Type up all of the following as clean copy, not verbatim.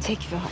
Tek bir hayat.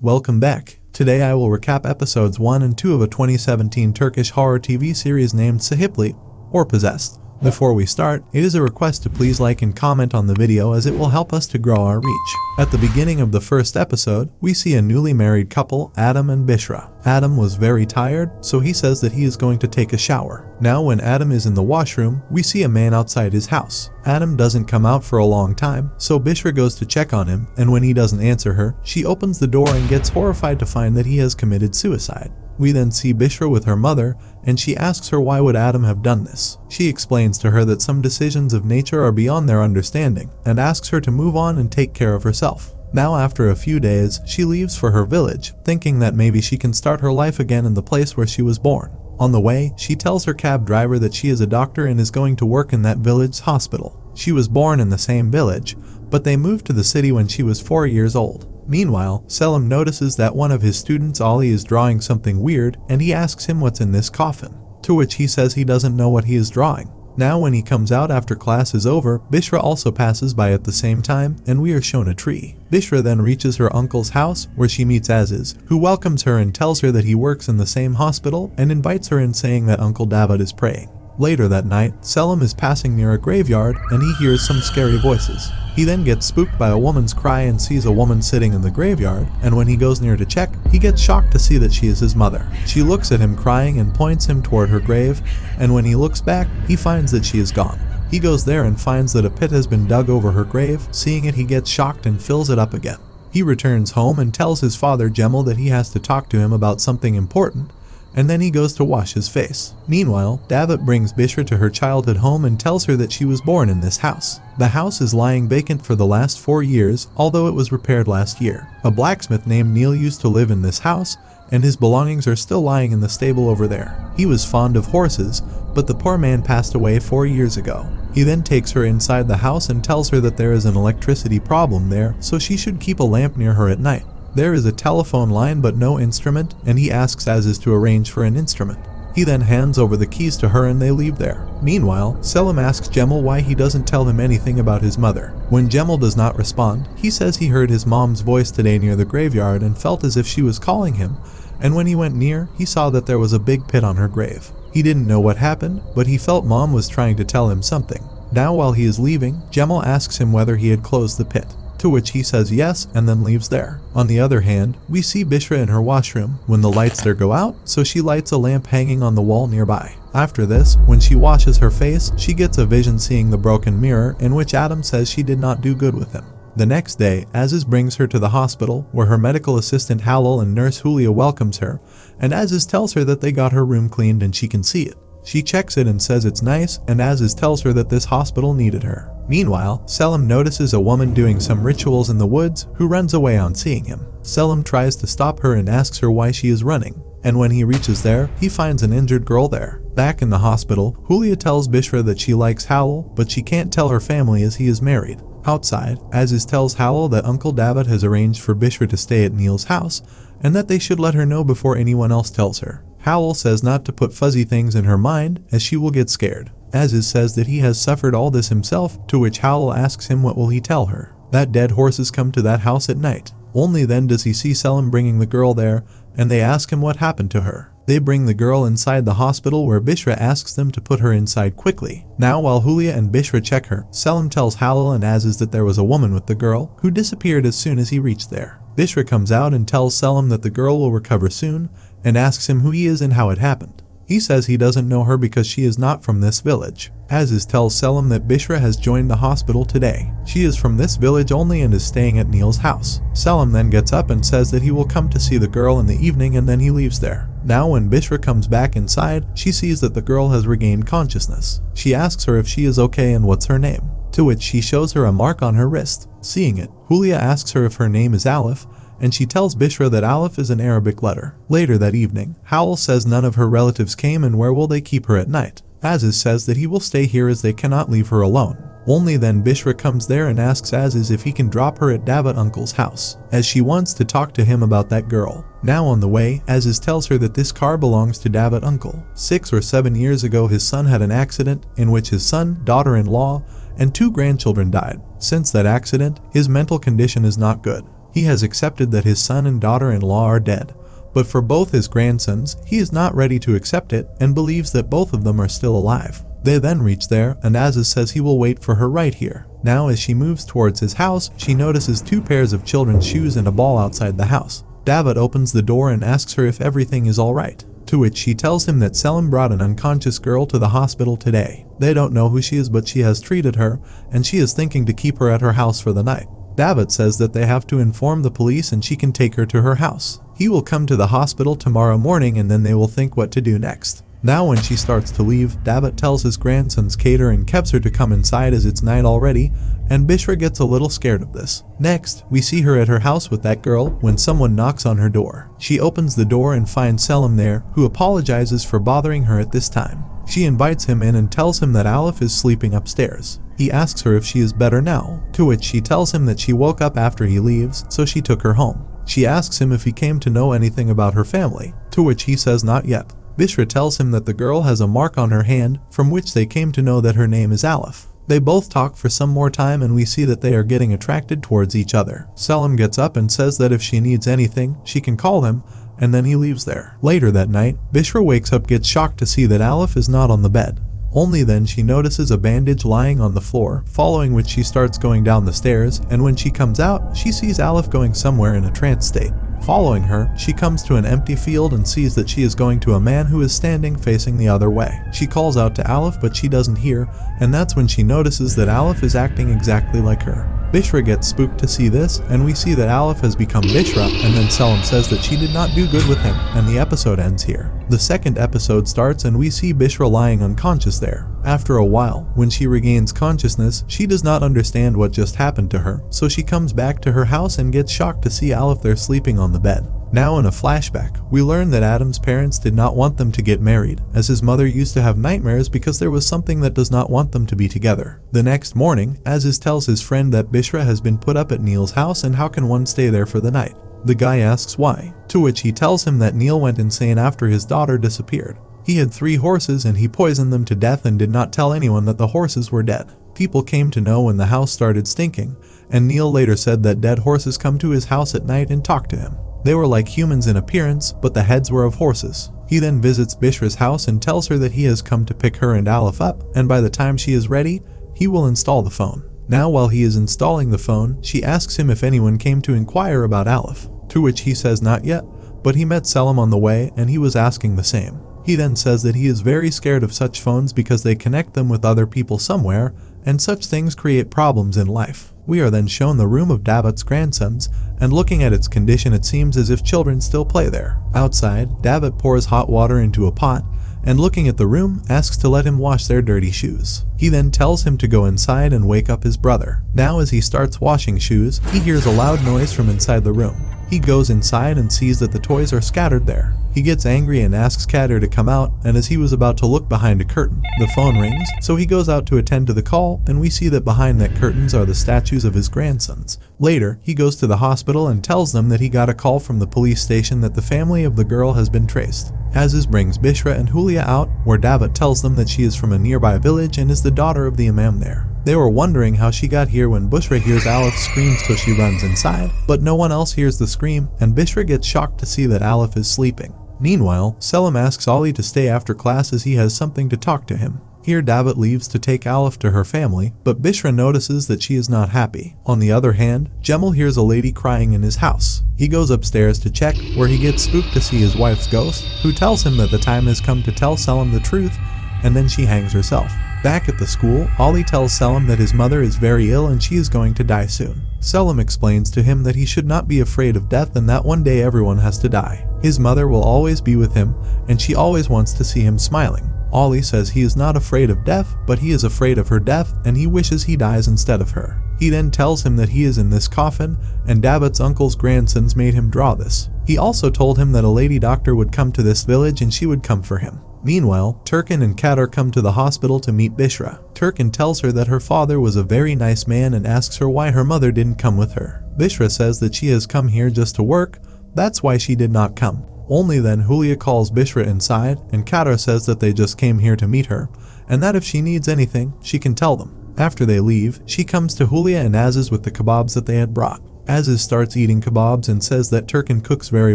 Welcome back. Today I will recap episodes 1 and 2 of a 2017 Turkish horror TV series named Sahipli, or Possessed. Before we start, it is a request to please like and comment on the video as it will help us to grow our reach. At the beginning of the first episode, we see a newly married couple, Adam and Busra. Adam was very tired, so he says that he is going to take a shower. Now when Adam is in the washroom, we see a man outside his house. Adam doesn't come out for a long time, so Busra goes to check on him, and when he doesn't answer her, she opens the door and gets horrified to find that he has committed suicide. We then see Busra with her mother, and she asks her why would Adam have done this. She explains to her that some decisions of nature are beyond their understanding, and asks her to move on and take care of herself. Now after a few days, she leaves for her village, thinking that maybe she can start her life again in the place where she was born. On the way, she tells her cab driver that she is a doctor and is going to work in that village's hospital. She was born in the same village, but they moved to the city when she was 4 years old. Meanwhile, Selim notices that one of his students, Ali, is drawing something weird, and he asks him what's in this coffin, to which he says he doesn't know what he is drawing. Now when he comes out after class is over, Busra also passes by at the same time, and we are shown a tree. Busra then reaches her uncle's house, where she meets Aziz, who welcomes her and tells her that he works in the same hospital, and invites her in, saying that Uncle David is praying. Later that night, Selim is passing near a graveyard, and he hears some scary voices. He then gets spooked by a woman's cry and sees a woman sitting in the graveyard, and when he goes near to check, he gets shocked to see that she is his mother. She looks at him crying and points him toward her grave, and when he looks back, he finds that she is gone. He goes there and finds that a pit has been dug over her grave. Seeing it, he gets shocked and fills it up again. He returns home and tells his father 𝐁𝐄𝐒 that he has to talk to him about something important, and then he goes to wash his face. Meanwhile, David brings Busra to her childhood home and tells her that she was born in this house. The house is lying vacant for the last 4 years, although it was repaired last year. A blacksmith named Neil used to live in this house, and his belongings are still lying in the stable over there. He was fond of horses, but the poor man passed away 4 years ago. He then takes her inside the house and tells her that there is an electricity problem there, so she should keep a lamp near her at night. There is a telephone line but no instrument, and he asks Aziz to arrange for an instrument. He then hands over the keys to her and they leave there. Meanwhile, Selim asks 𝐁𝐄𝐒 why he doesn't tell him anything about his mother. When 𝐁𝐄𝐒 does not respond, he says he heard his mom's voice today near the graveyard and felt as if she was calling him, and when he went near, he saw that there was a big pit on her grave. He didn't know what happened, but he felt mom was trying to tell him something. Now while he is leaving, 𝐁𝐄𝐒 asks him whether he had closed the pit, to which he says yes and then leaves there. On the other hand, we see Busra in her washroom when the lights there go out, so she lights a lamp hanging on the wall nearby. After this, when she washes her face, she gets a vision seeing the broken mirror in which Adam says she did not do good with him. The next day, Aziz brings her to the hospital, where her medical assistant Halil and nurse Julia welcomes her, and Aziz tells her that they got her room cleaned and she can see it. She checks it and says it's nice, and Aziz tells her that this hospital needed her. Meanwhile, Selim notices a woman doing some rituals in the woods who runs away on seeing him. Selim tries to stop her and asks her why she is running, and when he reaches there, he finds an injured girl there. Back in the hospital, Julia tells Busra that she likes Halil, but she can't tell her family as he is married. Outside, Aziz tells Halil that Uncle David has arranged for Busra to stay at Neil's house, and that they should let her know before anyone else tells her. Halil says not to put fuzzy things in her mind, as she will get scared. Aziz says that he has suffered all this himself, to which Halil asks him what will he tell her. That dead horses come to that house at night. Only then does he see Selim bringing the girl there, and they ask him what happened to her. They bring the girl inside the hospital, where Busra asks them to put her inside quickly. Now while Julia and Busra check her, Selim tells Halil and Aziz that there was a woman with the girl, who disappeared as soon as he reached there. Busra comes out and tells Selim that the girl will recover soon, and asks him who he is and how it happened. He says he doesn't know her because she is not from this village. Aziz tells Selim that Busra has joined the hospital today. She is from this village only and is staying at Neil's house. Selim then gets up and says that he will come to see the girl in the evening, and then he leaves there. Now when Busra comes back inside, she sees that the girl has regained consciousness. She asks her if she is okay and what's her name, to which she shows her a mark on her wrist. Seeing it, Julia asks her if her name is Aleph, and she tells Busra that Aleph is an Arabic letter. Later that evening, Halil says none of her relatives came and where will they keep her at night. Aziz says that he will stay here as they cannot leave her alone. Only then Busra comes there and asks Aziz if he can drop her at Davat uncle's house, as she wants to talk to him about that girl. Now on the way, Aziz tells her that this car belongs to Davat uncle. 6 or 7 years ago his son had an accident in which his son, daughter-in-law, and 2 grandchildren died. Since that accident, his mental condition is not good. He has accepted that his son and daughter-in-law are dead, but for both his grandsons, he is not ready to accept it and believes that both of them are still alive. They then reach there, and Aziz says he will wait for her right here. Now as she moves towards his house, she notices 2 pairs of children's shoes and a ball outside the house. Davat opens the door and asks her if everything is alright, to which she tells him that Selim brought an unconscious girl to the hospital today. They don't know who she is, but she has treated her, and she is thinking to keep her at her house for the night. Davat says that they have to inform the police and she can take her to her house. He will come to the hospital tomorrow morning and then they will think what to do next. Now when she starts to leave, Davat tells his grandsons 𝐀𝐃𝐒 and 𝐾𝐄 to come inside as it's night already, and Busra gets a little scared of this. Next, we see her at her house with that girl when someone knocks on her door. She opens the door and finds Selim there, who apologizes for bothering her at this time. She invites him in and tells him that Aleph is sleeping upstairs. He asks her if she is better now, to which she tells him that she woke up after he leaves, so she took her home. She asks him if he came to know anything about her family, to which he says not yet. Busra tells him that the girl has a mark on her hand, from which they came to know that her name is Aleph. They both talk for some more time and we see that they are getting attracted towards each other. Selim gets up and says that if she needs anything, she can call him, and then he leaves there. Later that night, Busra wakes up, gets shocked to see that Aleph is not on the bed. Only then she notices a bandage lying on the floor, following which she starts going down the stairs, and when she comes out, she sees Aleph going somewhere in a trance state. Following her, she comes to an empty field and sees that she is going to a man who is standing facing the other way. She calls out to Aleph but she doesn't hear, and that's when she notices that Aleph is acting exactly like her. Busra gets spooked to see this, and we see that Aleph has become Busra, and then Selim says that she did not do good with him, and the episode ends here. The second episode starts and we see Busra lying unconscious there. After a while, when she regains consciousness, she does not understand what just happened to her, so she comes back to her house and gets shocked to see Aleph there sleeping on the bed. Now in a flashback, we learn that Adam's parents did not want them to get married, as his mother used to have nightmares because there was something that does not want them to be together. The next morning, Aziz tells his friend that Busra has been put up at Neil's house and how can one stay there for the night. The guy asks why, to which he tells him that Neil went insane after his daughter disappeared. He had 3 horses and he poisoned them to death and did not tell anyone that the horses were dead. People came to know when the house started stinking, and Neil later said that dead horses come to his house at night and talk to him. They were like humans in appearance, but the heads were of horses. He then visits Busra's house and tells her that he has come to pick her and Aleph up, and by the time she is ready, he will install the phone. Now while he is installing the phone, she asks him if anyone came to inquire about Aleph, to which he says not yet, but he met Selim on the way and he was asking the same. He then says that he is very scared of such phones because they connect them with other people somewhere, and such things create problems in life. We are then shown the room of Davat's grandsons, and looking at its condition it seems as if children still play there. Outside, Davat pours hot water into a pot, and looking at the room, asks to let him wash their dirty shoes. He then tells him to go inside and wake up his brother. Now as he starts washing shoes, he hears a loud noise from inside the room. He goes inside and sees that the toys are scattered there. He gets angry and asks 𝐀𝐃𝐒 to come out, and as he was about to look behind a curtain, the phone rings, so he goes out to attend to the call, and we see that behind that curtains are the statues of his grandsons. Later, he goes to the hospital and tells them that he got a call from the police station that the family of the girl has been traced. Aziz brings Busra and Hulia out, where Davat tells them that she is from a nearby village and is the daughter of the imam there. They were wondering how she got here when Busra hears Aleph scream, so she runs inside, but no one else hears the scream, and Busra gets shocked to see that Aleph is sleeping. Meanwhile, Selim asks Ali to stay after class as he has something to talk to him. Here Davat leaves to take Aleph to her family, but Busra notices that she is not happy. On the other hand, Cemal hears a lady crying in his house. He goes upstairs to check, where he gets spooked to see his wife's ghost, who tells him that the time has come to tell Selim the truth, and then she hangs herself. Back at the school, Ali tells Selim that his mother is very ill and she is going to die soon. Selim explains to him that he should not be afraid of death and that one day everyone has to die. His mother will always be with him, and she always wants to see him smiling. Ali says he is not afraid of death, but he is afraid of her death and he wishes he dies instead of her. He then tells him that he is in this coffin, and Davat's uncle's grandsons made him draw this. He also told him that a lady doctor would come to this village and she would come for him. Meanwhile, Turkan and Kader come to the hospital to meet Busra. Turkan tells her that her father was a very nice man and asks her why her mother didn't come with her. Busra says that she has come here just to work, that's why she did not come. Only then Hulya calls Busra inside, and Kader says that they just came here to meet her, and that if she needs anything, she can tell them. After they leave, she comes to Hulya and Aziz with the kebabs that they had brought. Aziz starts eating kebabs and says that Turkan cooks very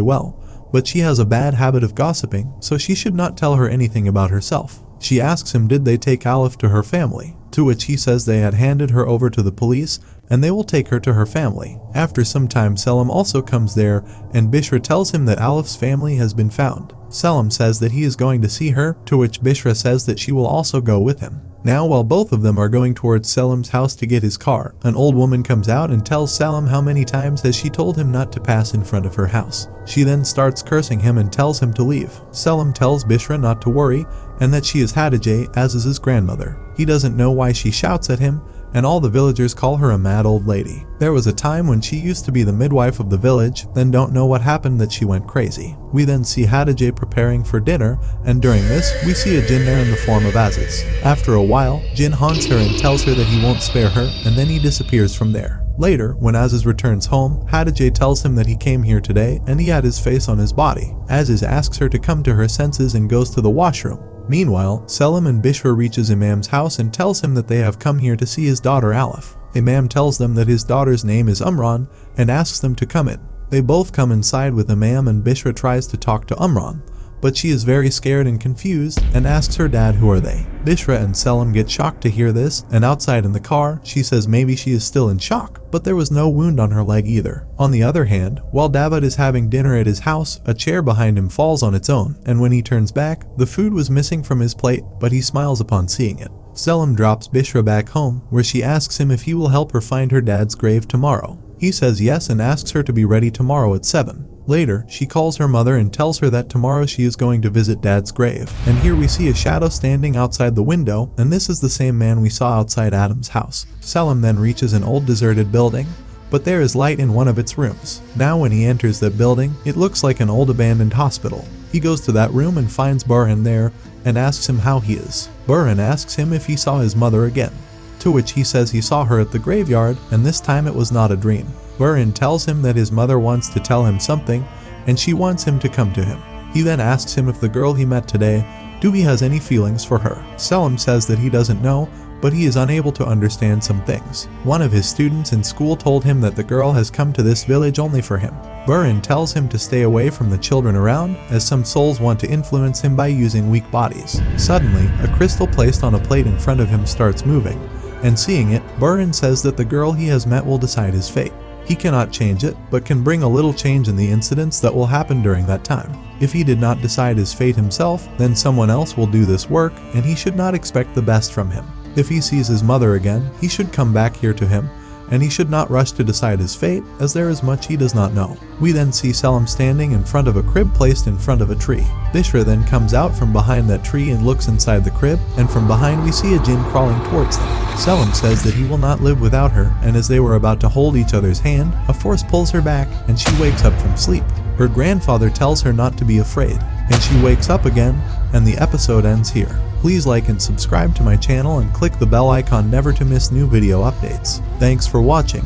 well, but she has a bad habit of gossiping, so she should not tell her anything about herself. She asks him did they take Aleph to her family, to which he says they had handed her over to the police and they will take her to her family. After some time Selim also comes there and Busra tells him that Aleph's family has been found. Selim says that he is going to see her, to which Busra says that she will also go with him. Now while both of them are going towards Selim's house to get his car, an old woman comes out and tells Selim how many times has she told him not to pass in front of her house. She then starts cursing him and tells him to leave. Selim tells Busra not to worry and that she is 𝐁𝐃𝐒, as is his grandmother. He doesn't know why she shouts at him, and all the villagers call her a mad old lady. There was a time when she used to be the midwife of the village, then don't know what happened that she went crazy. We then see 𝐁𝐃𝐒 preparing for dinner, and during this, we see a jinn there in the form of Aziz. After a while, Jinn haunts her and tells her that he won't spare her, and then he disappears from there. Later, when Aziz returns home, 𝐁𝐃𝐒 tells him that he came here today and he had his face on his body. Aziz asks her to come to her senses and goes to the washroom. Meanwhile, Selim and Busra reaches Imam's house and tells him that they have come here to see his daughter Aleph. Imam tells them that his daughter's name is Umran and asks them to come in. They both come inside with Imam and Busra tries to talk to Umran, but she is very scared and confused and asks her dad who are they. Busra and Selim get shocked to hear this, and outside in the car, she says maybe she is still in shock, but there was no wound on her leg either. On the other hand, while David is having dinner at his house, a chair behind him falls on its own, and when he turns back, the food was missing from his plate, but he smiles upon seeing it. Selim drops Busra back home, where she asks him if he will help her find her dad's grave tomorrow. He says yes and asks her to be ready tomorrow at 7. Later, she calls her mother and tells her that tomorrow she is going to visit Dad's grave. And here we see a shadow standing outside the window, and this is the same man we saw outside Adam's house. Selim then reaches an old deserted building, but there is light in one of its rooms. Now when he enters that building, it looks like an old abandoned hospital. He goes to that room and finds Burhan there and asks him how he is. Burhan asks him if he saw his mother again, to which he says he saw her at the graveyard and this time it was not a dream. Burhan tells him that his mother wants to tell him something and she wants him to come to him. He then asks him if the girl he met today, do he has any feelings for her. Selim says that he doesn't know, but he is unable to understand some things. One of his students in school told him that the girl has come to this village only for him. Burhan tells him to stay away from the children around, as some souls want to influence him by using weak bodies. Suddenly, a crystal placed on a plate in front of him starts moving, and seeing it, Burhan says that the girl he has met will decide his fate. He cannot change it, but can bring a little change in the incidents that will happen during that time. If he did not decide his fate himself, then someone else will do this work, and he should not expect the best from him. If he sees his mother again, he should come back here to him, and he should not rush to decide his fate, as there is much he does not know. We then see Selim standing in front of a crib placed in front of a tree. Busra then comes out from behind that tree and looks inside the crib, and from behind we see a jinn crawling towards them. Selim says that he will not live without her, and as they were about to hold each other's hand, a force pulls her back and she wakes up from sleep. Her grandfather tells her not to be afraid, and she wakes up again, and the episode ends here. Please like and subscribe to my channel and click the bell icon never to miss new video updates. Thanks for watching.